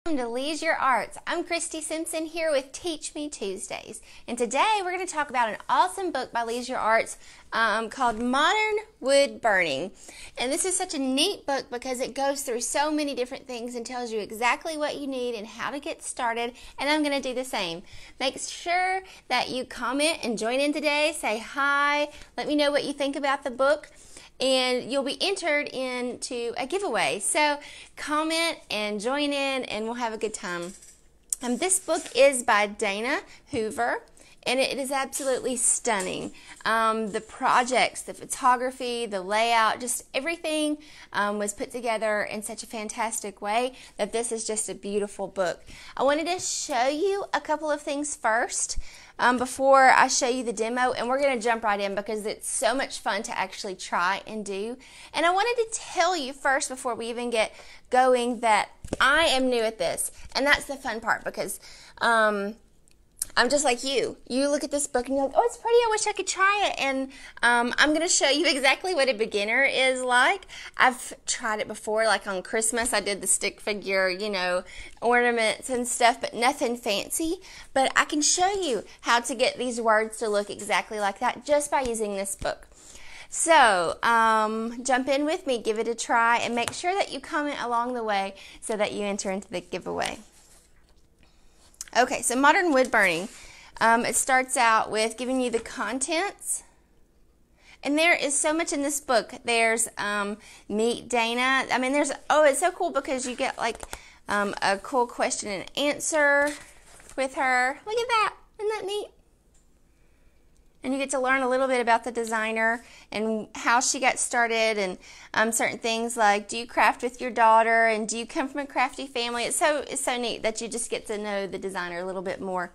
Welcome to Leisure Arts. I'm Kristi Simpson here with Teach Me Tuesdays. And today we're going to talk about an awesome book by Leisure Arts called Modern Woodburning. And this is such a neat book because it goes through so many different things and tells you exactly what you need and how to get started. And I'm going to do the same. Make sure that you comment and join in today. Say hi. Let me know what you think about the book. And you'll be entered into a giveaway. So comment and join in and we'll have a good time. This book is by Dana Hoover and it is absolutely stunning. The projects, the photography, the layout, just everything was put together in such a fantastic way that this is just a beautiful book. I wanted to show you a couple of things first. Before I show you the demo, and we're going to jump right in because it's so much fun to actually try and do. And I wanted to tell you first before we even get going that I am new at this, and that's the fun part because I'm just like you. You look at this book and you're like, oh, it's pretty, I wish I could try it. And I'm going to show you exactly what a beginner is like. I've tried it before, like on Christmas. I did the stick figure, ornaments and stuff, but nothing fancy. But I can show you how to get these words to look exactly like that just by using this book. So jump in with me, give it a try, and make sure that you comment along the way so that you enter into the giveaway. Okay, so Modern Woodburning, it starts out with giving you the contents, and there is so much in this book. There's Meet Dana. I mean, it's so cool because you get like a cool question and answer with her. Look at that. Isn't that neat? And you get to learn a little bit about the designer and how she got started and certain things like, do you craft with your daughter and do you come from a crafty family? It's so neat that you just get to know the designer a little bit more.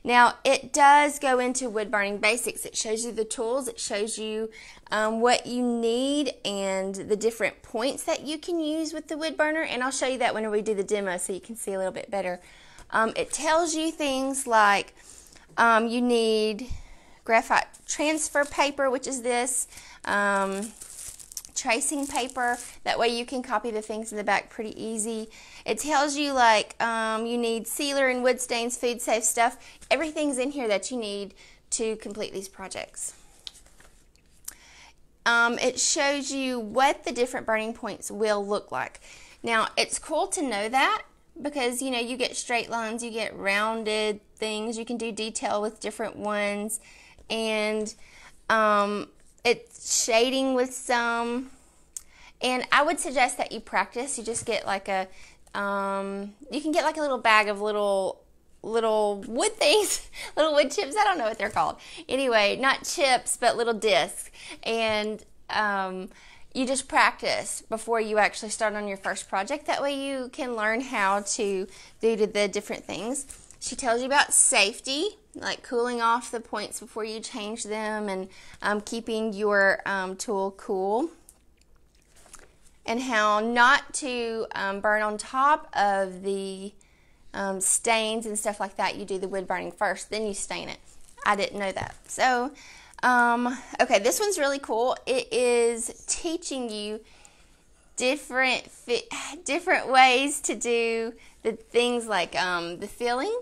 Now, it does go into wood burning basics. It shows you the tools. It shows you what you need and the different points that you can use with the wood burner. And I'll show you that when we do the demo so you can see a little bit better. It tells you things like you need graphite transfer paper, which is this, tracing paper. That way you can copy the things in the back pretty easy. It tells you like you need sealer and wood stains, food safe stuff. Everything's in here that you need to complete these projects. It shows you what the different burning points will look like. Now, it's cool to know that because, you get straight lines, you get rounded things, you can do detail with different ones. And it's shading with some, and I would suggest that you practice. You just get like you can get like a little bag of little wood things, little wood chips. I don't know what they're called. Anyway, not chips, but little discs. And you just practice before you actually start on your first project. That way you can learn how to do the different things. She tells you about safety, like cooling off the points before you change them and keeping your tool cool, and how not to burn on top of the stains and stuff like that. You do the wood burning first, then you stain it. I didn't know that. So, okay, this one's really cool. It is teaching you different ways to do the things like the filling.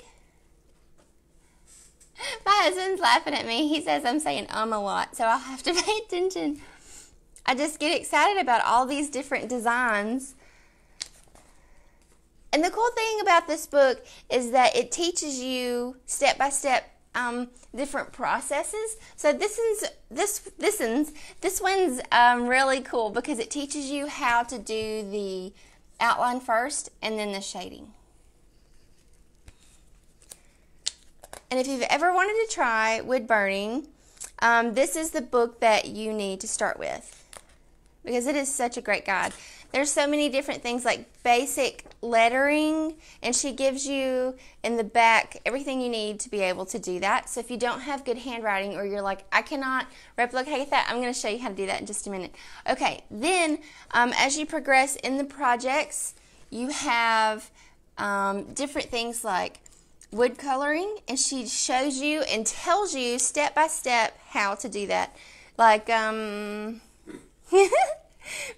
My husband's laughing at me. He says I'm saying a lot, so I'll have to pay attention. I just get excited about all these different designs. And the cool thing about this book is that it teaches you step by step different processes. So this one's really cool because it teaches you how to do the outline first and then the shading. And if you've ever wanted to try wood burning, this is the book that you need to start with because it is such a great guide. There's so many different things like basic lettering, and she gives you in the back everything you need to be able to do that. So if you don't have good handwriting or you're like, I cannot replicate that, I'm going to show you how to do that in just a minute. Okay, then as you progress in the projects, you have different things like wood coloring, and she shows you and tells you step by step how to do that. Like,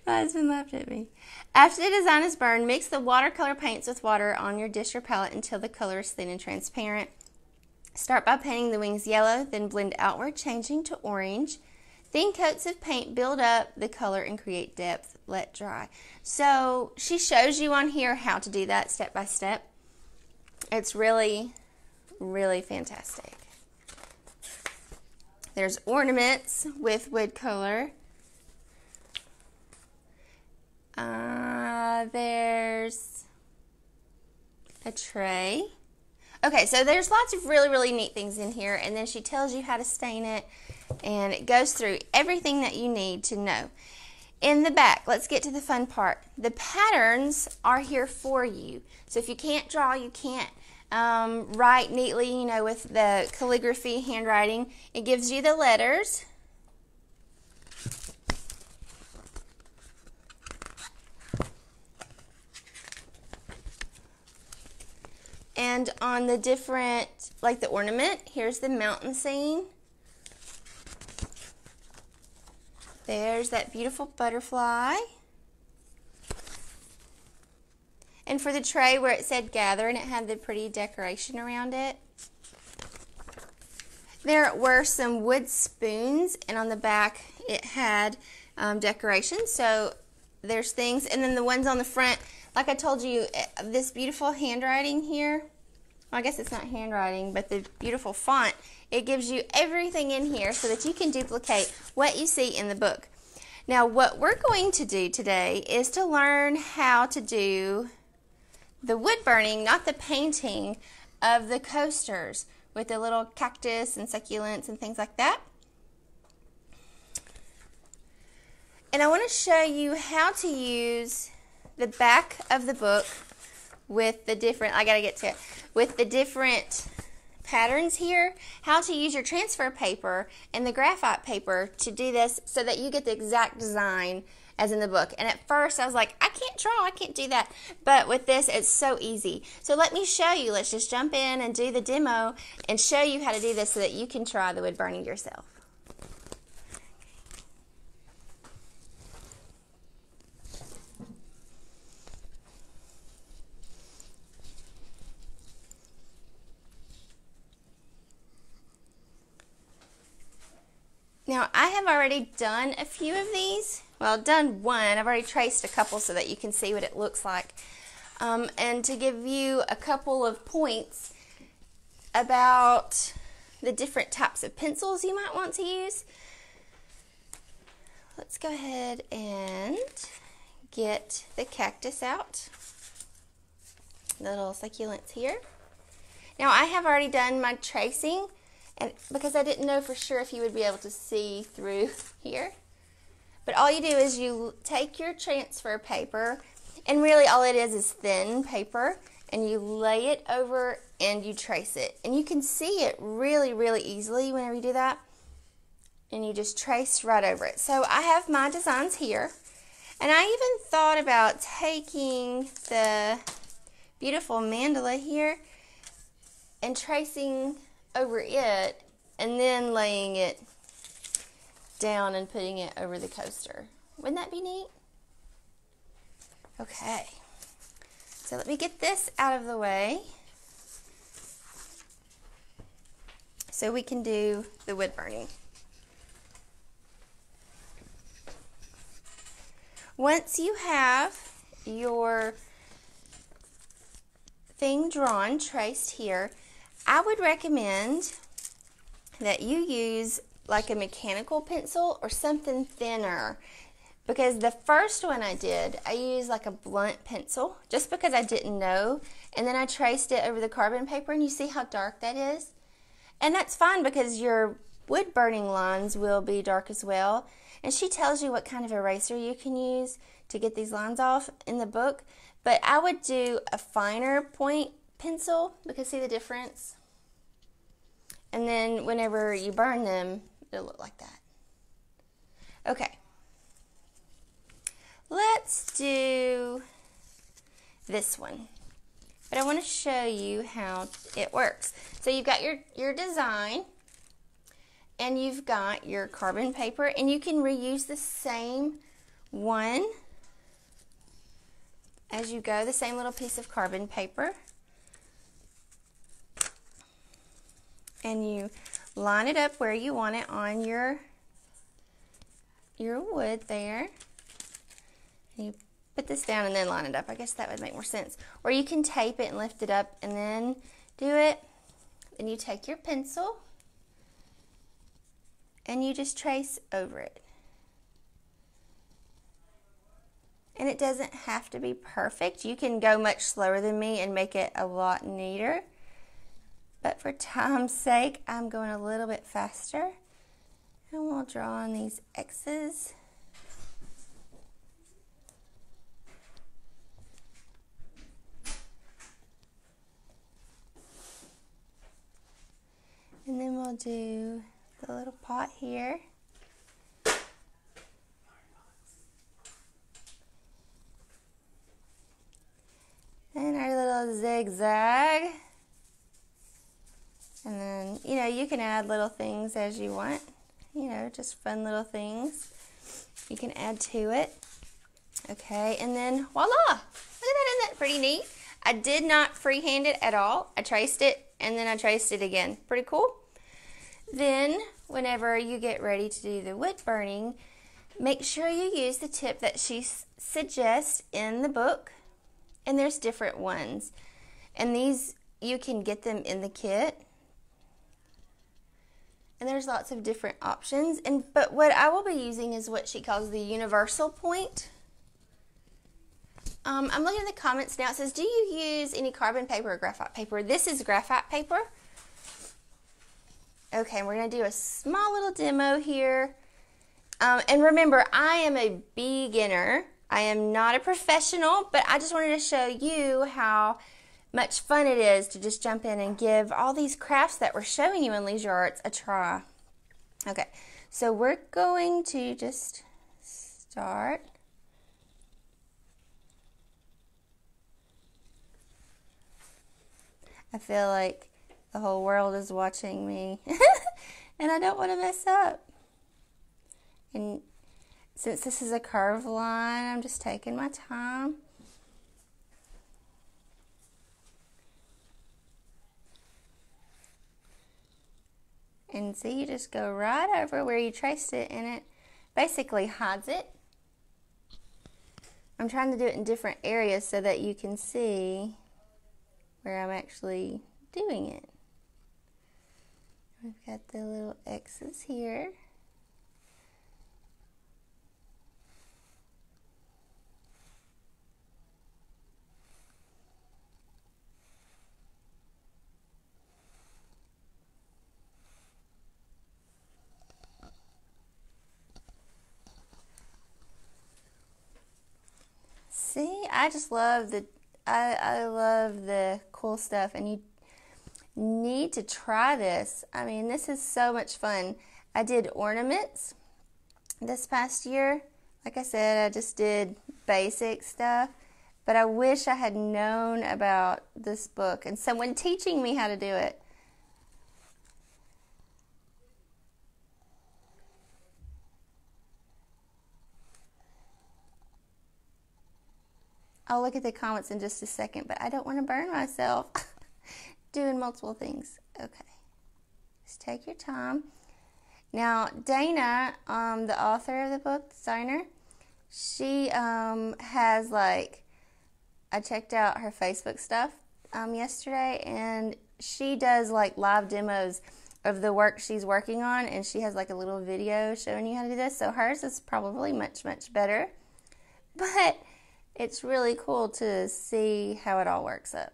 my husband laughed at me. After the design is burned, mix the watercolor paints with water on your dish or palette until the color is thin and transparent. Start by painting the wings yellow, then blend outward, changing to orange. Thin coats of paint build up the color and create depth. Let dry. So she shows you on here how to do that step by step. It's really, really fantastic. There's ornaments with wood color. There's a tray. Okay, so there's lots of really, really neat things in here, and then she tells you how to stain it, and it goes through everything that you need to know. In the back, let's get to the fun part. The patterns are here for you. So if you can't draw, you can't write neatly, you know, with the calligraphy handwriting, it gives you the letters. And on the different, like the ornament, here's the mountain scene. There's that beautiful butterfly. And for the tray where it said gather and it had the pretty decoration around it. There were some wood spoons, and on the back it had decorations. So there's things, and then the ones on the front, like I told you, this beautiful handwriting here, well, I guess it's not handwriting, but the beautiful font, it gives you everything in here so that you can duplicate what you see in the book. Now, what we're going to do today is to learn how to do the wood burning, not the painting, of the coasters with the little cactus and succulents and things like that. And I want to show you how to use the back of the book with the different, with the different patterns here, how to use your transfer paper and the graphite paper to do this so that you get the exact design as in the book. And at first I was like, I can't draw, I can't do that. But with this, it's so easy. So let me show you. Let's just jump in and do the demo and show you how to do this so that you can try the wood burning yourself. Now, I have already done a few of these. Well, I've done one. I've already traced a couple so that you can see what it looks like. And to give you a couple of points about the different types of pencils you might want to use, let's go ahead and get the cactus out. The little succulents here. Now, I have already done my tracing, and because I didn't know for sure if you would be able to see through here. But all you do is you take your transfer paper, and really all it is thin paper, and you lay it over and you trace it. And you can see it really, really easily whenever you do that. And you just trace right over it. So I have my designs here, and I even thought about taking the beautiful mandala here and tracing over it and then laying it down and putting it over the coaster. Wouldn't that be neat? Okay, so let me get this out of the way so we can do the wood burning. Once you have your thing drawn, traced here, I would recommend that you use like a mechanical pencil or something thinner, because the first one I did, I used like a blunt pencil just because I didn't know, and then I traced it over the carbon paper, and you see how dark that is? And that's fine because your wood burning lines will be dark as well, and she tells you what kind of eraser you can use to get these lines off in the book, but I would do a finer point pencil because see the difference? And then whenever you burn them, it'll look like that. Okay. Let's do this one. But I want to show you how it works. So you've got your design, and you've got your carbon paper, and you can reuse the same one as you go, the same little piece of carbon paper. And you line it up where you want it on your wood there. And you put this down and then line it up. I guess that would make more sense. Or you can tape it and lift it up and then do it. Then you take your pencil and you just trace over it. And it doesn't have to be perfect. You can go much slower than me and make it a lot neater. But for time's sake, I'm going a little bit faster. And we'll draw on these X's. And then we'll do the little pot here. And our little zigzag. And then, you know, you can add little things as you want. You know, just fun little things you can add to it. Okay, and then voila! Look at that, isn't that pretty neat? I did not freehand it at all. I traced it and then I traced it again. Pretty cool. Then, whenever you get ready to do the wood burning, make sure you use the tip that she suggests in the book. And there's different ones. And these, you can get them in the kit. And there's lots of different options. But what I will be using is what she calls the universal point. I'm looking at the comments now. It says, do you use any carbon paper or graphite paper? This is graphite paper. Okay, we're going to do a small little demo here. And remember, I am a beginner. I am not a professional, but I just wanted to show you how much fun it is to just jump in and give all these crafts that we're showing you in Leisure Arts a try. Okay, so we're going to just start. I feel like the whole world is watching me and I don't want to mess up. And since this is a curved line, I'm just taking my time. And see, you just go right over where you traced it and it basically hides it. I'm trying to do it in different areas so that you can see where I'm actually doing it. We've got the little X's here. See, I just love I love the cool stuff, and you need to try this. I mean, this is so much fun. I did ornaments this past year. Like I said, I just did basic stuff, but I wish I had known about this book and someone teaching me how to do it. I'll look at the comments in just a second, but I don't want to burn myself doing multiple things. Okay, just take your time. Now, Dana, the author of the book, designer, she has, like, I checked out her Facebook stuff yesterday, and she does, like, live demos of the work she's working on, and she has, like, a little video showing you how to do this. So hers is probably much, much better. But it's really cool to see how it all works up.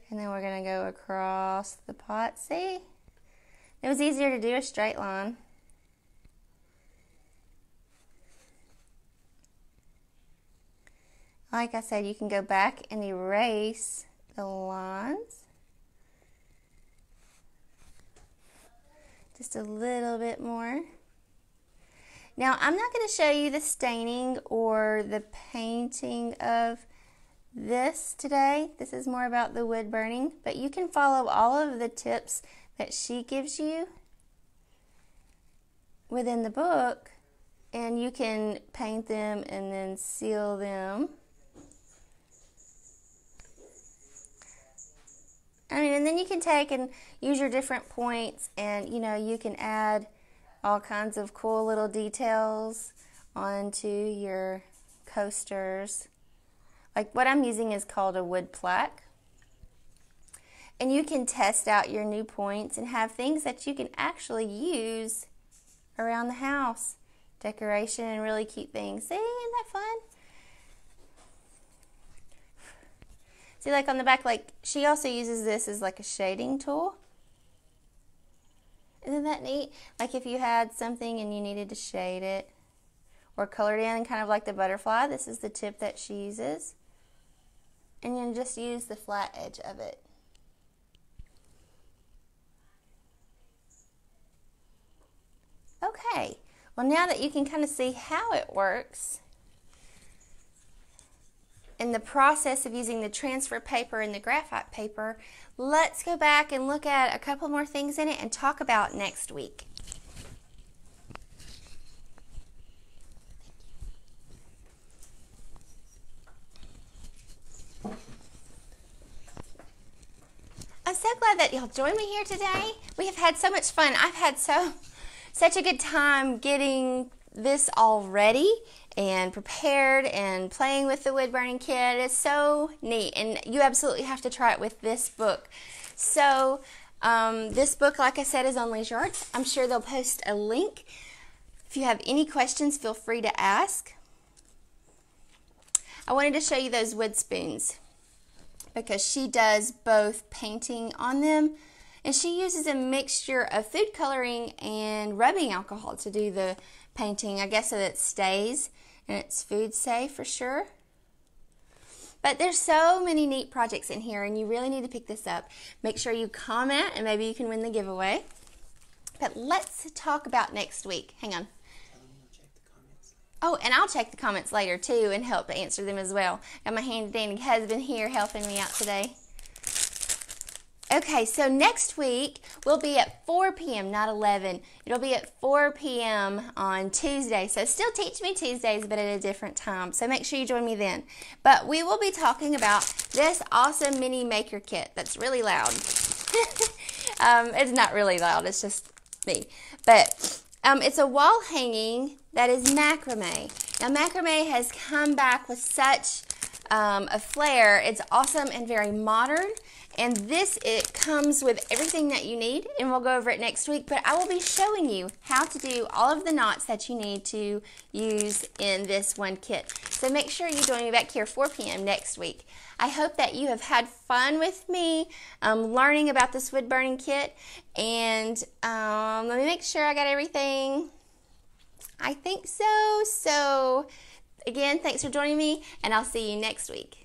And then we're going to go across the pot. See? It was easier to do a straight line. Like I said, you can go back and erase the lines. Just a little bit more. Now, I'm not going to show you the staining or the painting of this today. This is more about the wood burning, but you can follow all of the tips that she gives you within the book and you can paint them and then seal them. And then you can take and use your different points, and you can add all kinds of cool little details onto your coasters. Like what I'm using is called a wood plaque. And you can test out your new points and have things that you can actually use around the house. Decoration and really cute things. See, isn't that fun? See, like on the back, like she also uses this as like a shading tool. Isn't that neat? Like if you had something and you needed to shade it or color it in, kind of like the butterfly, this is the tip that she uses. And you just use the flat edge of it. Okay, well now that you can kind of see how it works, in the process of using the transfer paper and the graphite paper, let's go back and look at a couple more things in it and talk about next week. I'm so glad that y'all joined me here today. We have had so much fun. I've had such a good time getting this all ready and prepared and playing with the wood burning kit. It's so neat, and you absolutely have to try it with this book. So this book, like I said, is on Leisure Arts. I'm sure they'll post a link. If you have any questions, feel free to ask. I wanted to show you those wood spoons because she does both painting on them, and she uses a mixture of food coloring and rubbing alcohol to do the painting, I guess, so that it stays and it's food safe for sure. But there's so many neat projects in here, and you really need to pick this up. Make sure you comment, and maybe you can win the giveaway. But let's talk about next week. Hang on. Oh, and I'll check the comments later too and help to answer them as well. Got my handy dandy husband here helping me out today. Okay, so next week we'll be at 4 p.m., not 11. It'll be at 4 p.m. on Tuesday. So still Teach Me Tuesdays, but at a different time. So make sure you join me then. But we will be talking about this awesome mini maker kit that's really loud. It's not really loud, it's just me. But it's a wall hanging that is macrame. Now macrame has come back with such a flair. It's awesome and very modern. And it comes with everything that you need, and we'll go over it next week, but I will be showing you how to do all of the knots that you need to use in this one kit. So make sure you join me back here 4 p.m. next week. I hope that you have had fun with me learning about this wood burning kit, and let me make sure I got everything. I think so. So again, thanks for joining me, and I'll see you next week.